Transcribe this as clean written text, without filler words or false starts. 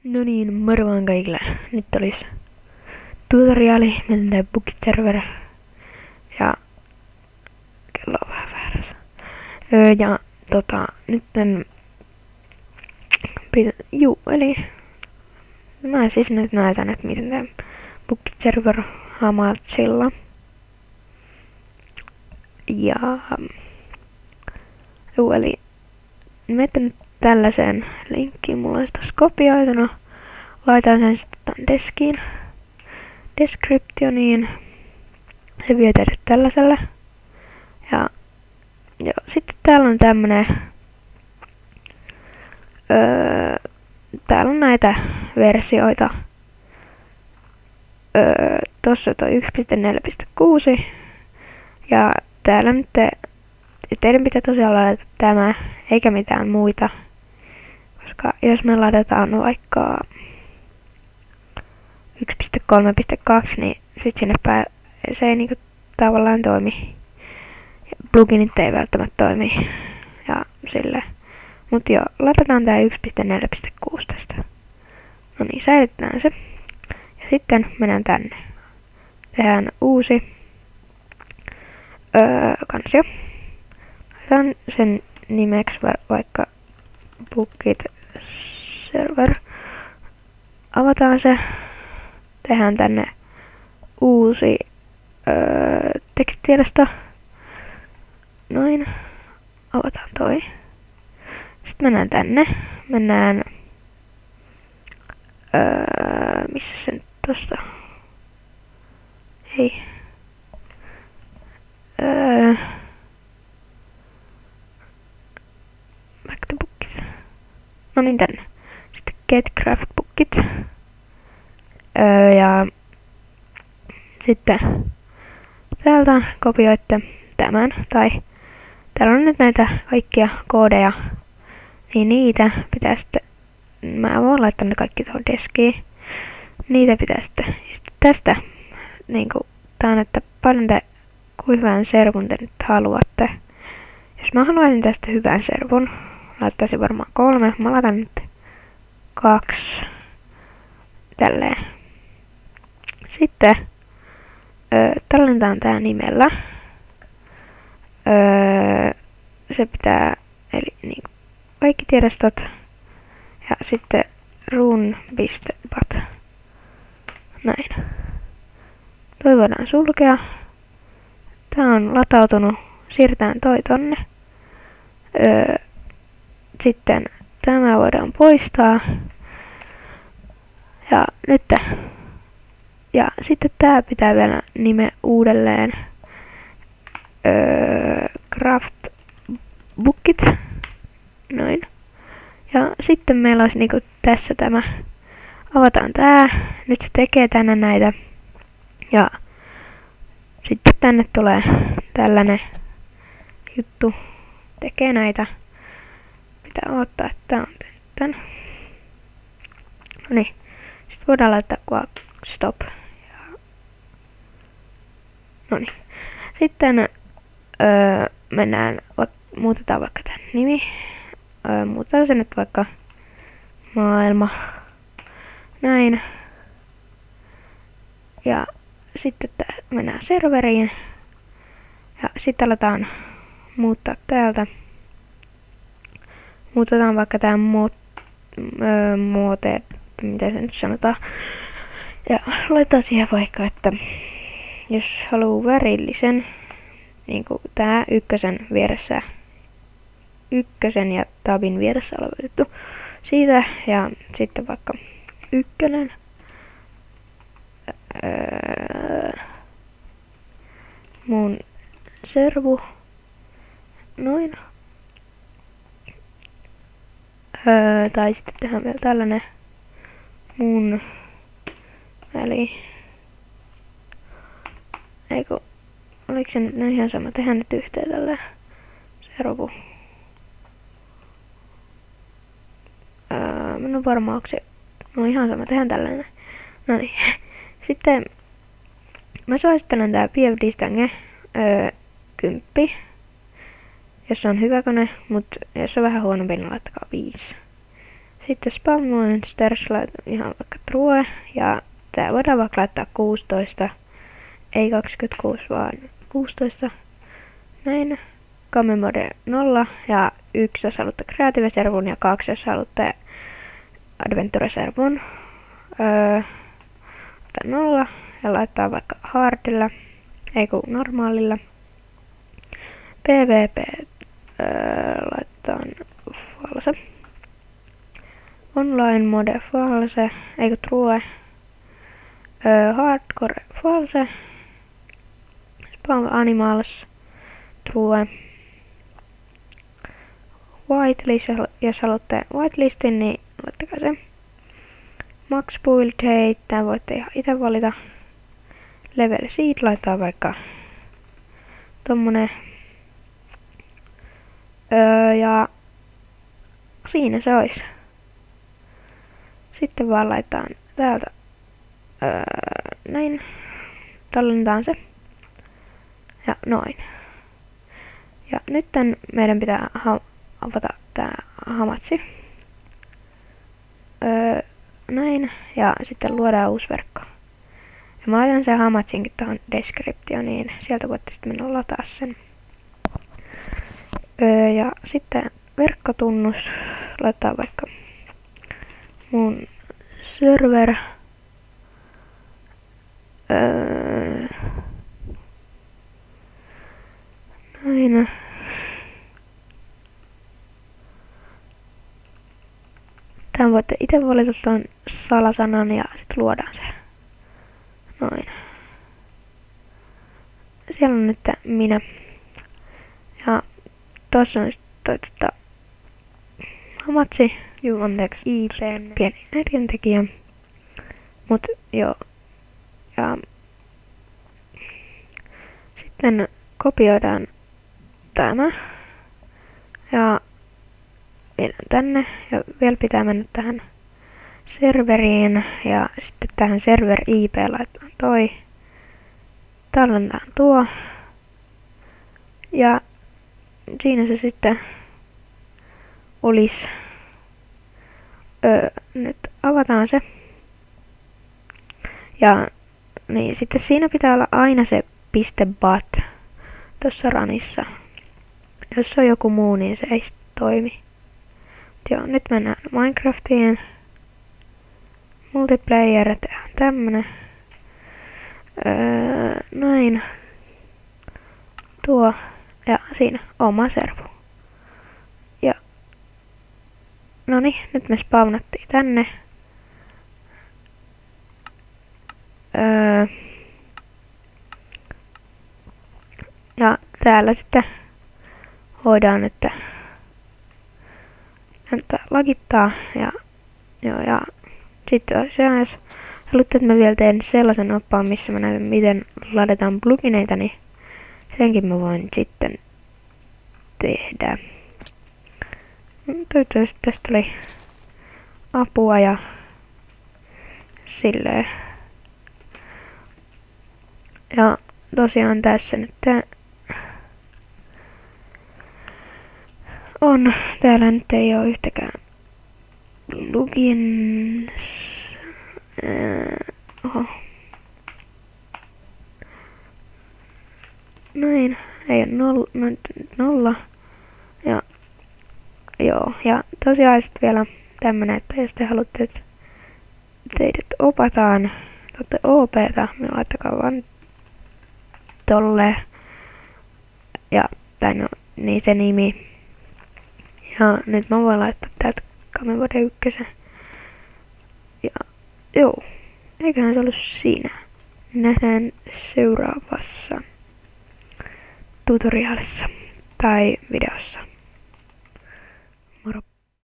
No niin, moro vaan kaikille. Nyt olis tutoriaali, miten tää Bookit-server. Ja kello on vähän väärässä. Nytten eli mä siis nyt näytän, että miten tää Bookit-server Hamatsilla. Ja eli menette nyt tällaiseen linkkiin, mulla on sitä kopioituna. Laitan sen sitten deskiin, descriptioniin. Se vie teidät tällaiselle. Ja sitten täällä on tämmönen, täällä on näitä versioita. Tossa on 1.4.6. Ja täällä nyt teidän pitää tosiaan ladata tämä, eikä mitään muita. Koska jos me laitetaan vaikka 1.3.2, niin sit sinne se ei niinku tavallaan toimi. Pluginit ei välttämättä toimi. Ja sille. Mut joo, laitetaan tää 1.4.6 tästä. No niin, säilytetään se. Ja sitten mennään tänne. Tehdään uusi kansio. Laitetaan sen nimeksi vaikka Bookit server. Avataan se. Tehdään tänne uusi tekstitiedosto. Noin. Avataan toi. Sitten mennään tänne. Mennään missä se nyt tosta? Ei. Back to Bookit. No niin, tänne. Sitten Get Craft Bookit. Ja sitten täältä kopioitte tämän, tai täällä on nyt näitä kaikkia koodeja, niin niitä pitää sitten, mä voin laittaa ne kaikki tuohon deskiin, niitä pitää sitten, ja sitten tästä, niinku, tää on, että paljon te, kuin hyvän servun te nyt haluatte. Jos mä haluaisin tästä hyvän servun, laittaisin varmaan 3, mä laitan nyt 2, tälleen. Sitten tallennetaan tää nimellä. Se pitää, eli niin, kaikki tiedostot. Ja sitten run.bat. Näin. Toi voidaan sulkea. Tää on latautunut. Siirretään toi tonne. Sitten tämä voidaan poistaa. Ja nyt ja sitten tää pitää vielä nime uudelleen. Craft Bookit. Noin. Ja sitten meillä olisi niinku tässä tämä. Avataan tää. Nyt se tekee tänne näitä. Ja sitten tänne tulee tällainen juttu. Tekee näitä. Pitää odottaa, että tää on tän. No niin. Sitten voidaan laittaa stop. No niin. Sitten mennään, muutetaan vaikka tän nimi. Muutetaan se nyt vaikka maailma. Näin. Ja sitten mennään serveriin. Ja sitten aletaan muuttaa täältä. Muutetaan vaikka tää muote, miten se nyt sanotaan. Ja laitetaan siihen vaikka, että jos haluaa värillisen, niinku tää ykkösen ja tabin vieressä oleva juttu. Siitä ja sitten vaikka 1. Mun servu. Noin. Tai sitten tehdään vielä tällainen mun väli. Eiku, oliko se nyt ihan sama? Tehdään nyt yhteen tällä servu. Minun varmaan onko se, no ihan sama, tehdään tällainen. No niin. Sitten mä suosittelen tää PFDistange 10. Jos on hyvä kone, mut jos on vähän huonompi, niin laittakaa 5. Sitten spawn monsters laitan ihan vaikka true. Ja tää voidaan vaikka laittaa 16. Ei 26 vaan 16. Näin. Game mode 0 ja 1 jos haluatte creative servun ja 2 jos haluatte adventure servun. 0 ja laittaa vaikka hardilla, ei kun normaalilla. PvP laittaa false. Online mode false, eikö true. Hardcore false. Spawn animals true. Whitelist, jos haluatte whitelistin, niin laittakaa se. Max build height, tää voitte ihan itse valita. Level seed laittaa vaikka tommonen. Ja siinä se olisi. Sitten vaan laitetaan täältä näin. Tallennetaan se. Ja noin. Ja nyt meidän pitää avata tää hamatsi. Näin. Ja sitten luodaan uusi verkko. Ja mä laitan sen hamatsinkin tuohon descriptioon, niin sieltä voitte sitten mennä lataa sen. Ja sitten verkkotunnus. Laittaa vaikka mun server. Näin. Tämän voitte itse valita tuon salasanan ja sitten luodaan se. Noin. Siellä on nyt minä. Ja tossa on sitten hamatsi. Juu, anteeksi. IPn pieni äidintekijä. Mut joo. Ja sitten kopioidaan tämä. Ja mennään tänne. Ja vielä pitää mennä tähän serveriin. Ja sitten tähän server IP laitetaan toi. Tallennetaan tuo. Ja siinä se sitten olisi. Nyt avataan se. Ja niin, sitten siinä pitää olla aina se .bat tuossa ranissa. Jos on joku muu, niin se ei toimi. Joo, nyt mennään Minecraftiin. Multiplayer, tehdään tämmönen. Näin. Tuo. Ja siinä oma servu. Ja noniin, nyt me spawnattiin tänne. Ja täällä sitten voidaan, että lagittaa ja sitten jos haluatte, että mä vielä teen sellaisen oppaan, missä mä näytän, miten ladetaan plugineita, niin senkin mä voin sitten tehdä. Toivottavasti tästä oli apua ja silleen. Ja tosiaan tässä nyt on. Täällä nyt ei oo yhtäkään plugins. Oho. Näin. Ei oo nolla. Ja joo. Ja tosiaan sit vielä tämmönen, että jos te haluatte, että teidät opataan, otatte OP:ta, niin laittakaa vaan tolle. Ja tai no, niin se nimi. Ja nyt mä voin laittaa täältä Game mode 1. Ja joo, eiköhän se ollut siinä. Nähdään seuraavassa tutorialissa tai videossa.